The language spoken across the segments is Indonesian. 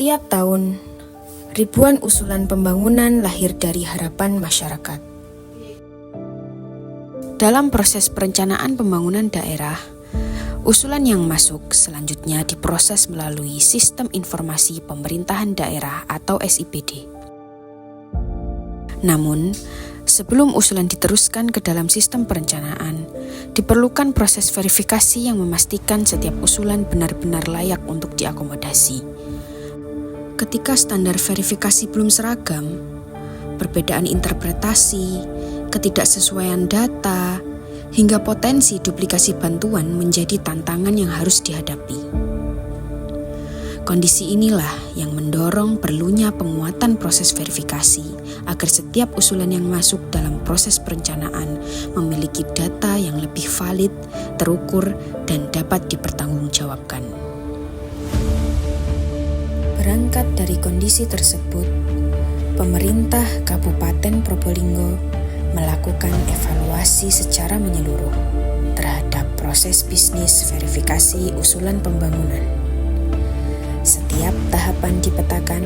Setiap tahun, ribuan usulan pembangunan lahir dari harapan masyarakat. Dalam proses perencanaan pembangunan daerah, usulan yang masuk selanjutnya diproses melalui Sistem Informasi Pemerintahan Daerah atau SIPD. Namun, sebelum usulan diteruskan ke dalam sistem perencanaan, diperlukan proses verifikasi yang memastikan setiap usulan benar-benar layak untuk diakomodasi. Ketika standar verifikasi belum seragam, perbedaan interpretasi, ketidaksesuaian data, hingga potensi duplikasi bantuan menjadi tantangan yang harus dihadapi. Kondisi inilah yang mendorong perlunya penguatan proses verifikasi agar setiap usulan yang masuk dalam proses perencanaan memiliki data yang lebih valid, terukur, dan dapat dipertanggungjawabkan. Berangkat dari kondisi tersebut, pemerintah Kabupaten Probolinggo melakukan evaluasi secara menyeluruh terhadap proses bisnis verifikasi usulan pembangunan. Setiap tahapan dipetakan,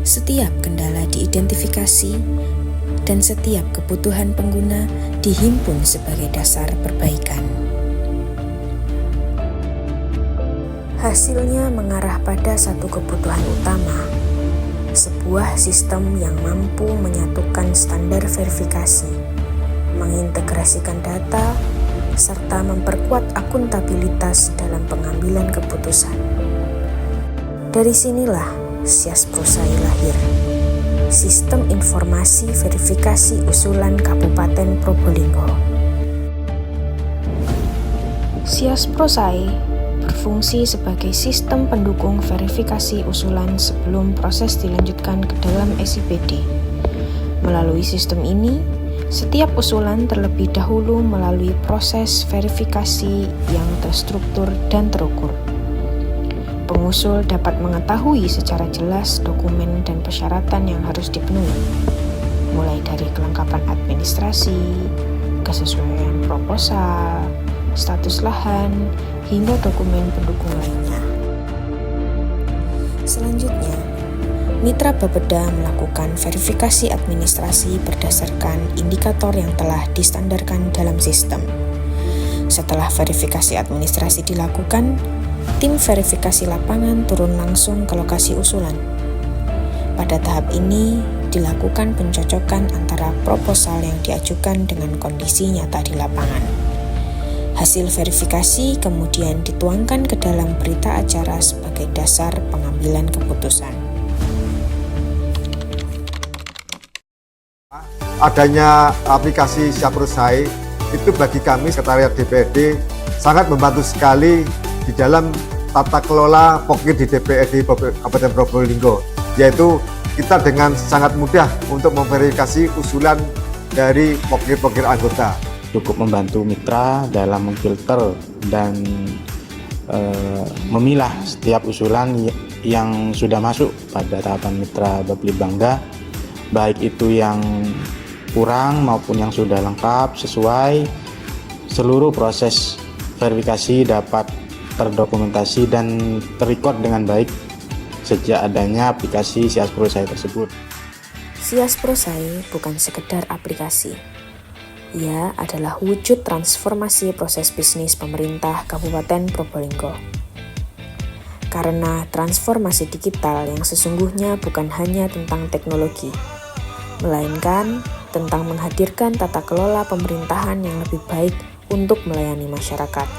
setiap kendala diidentifikasi, dan setiap kebutuhan pengguna dihimpun sebagai dasar perbaikan. Hasilnya mengarah pada satu kebutuhan utama, sebuah sistem yang mampu menyatukan standar verifikasi, mengintegrasikan data, serta memperkuat akuntabilitas dalam pengambilan keputusan. Dari sinilah SIAS-PROSAI lahir, Sistem Informasi Verifikasi Usulan Kabupaten Probolinggo. SIAS-PROSAI berfungsi sebagai sistem pendukung verifikasi usulan sebelum proses dilanjutkan ke dalam SIPD. Melalui sistem ini, setiap usulan terlebih dahulu melalui proses verifikasi yang terstruktur dan terukur. Pengusul dapat mengetahui secara jelas dokumen dan persyaratan yang harus dipenuhi, mulai dari kelengkapan administrasi, kesesuaian proposal, status lahan, hingga dokumen pendukung lainnya. Selanjutnya, Mitra Bapeda melakukan verifikasi administrasi berdasarkan indikator yang telah distandarkan dalam sistem. Setelah verifikasi administrasi dilakukan, tim verifikasi lapangan turun langsung ke lokasi usulan. Pada tahap ini, dilakukan pencocokan antara proposal yang diajukan dengan kondisi nyata di lapangan. Hasil verifikasi kemudian dituangkan ke dalam berita acara sebagai dasar pengambilan keputusan. Adanya aplikasi SIAS-PROSAI itu bagi kami Sekretariat DPRD sangat membantu sekali di dalam tata kelola Pokir di DPRD Kabupaten Probolinggo, yaitu kita dengan sangat mudah untuk memverifikasi usulan dari Pokir-Pokir anggota. Cukup membantu mitra dalam memfilter dan memilah setiap usulan yang sudah masuk pada tahapan Mitra Bapelibangga, baik itu yang kurang maupun yang sudah lengkap sesuai. Seluruh proses verifikasi dapat terdokumentasi dan terrecord dengan baik sejak adanya aplikasi SIAS-PROSAI tersebut. SIAS-PROSAI bukan sekedar aplikasi. Ia adalah wujud transformasi proses bisnis pemerintah Kabupaten Probolinggo. Karena transformasi digital yang sesungguhnya bukan hanya tentang teknologi, melainkan tentang menghadirkan tata kelola pemerintahan yang lebih baik untuk melayani masyarakat.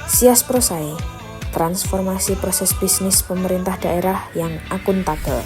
SIAS-PROSAI, transformasi proses bisnis pemerintah daerah yang akuntabel.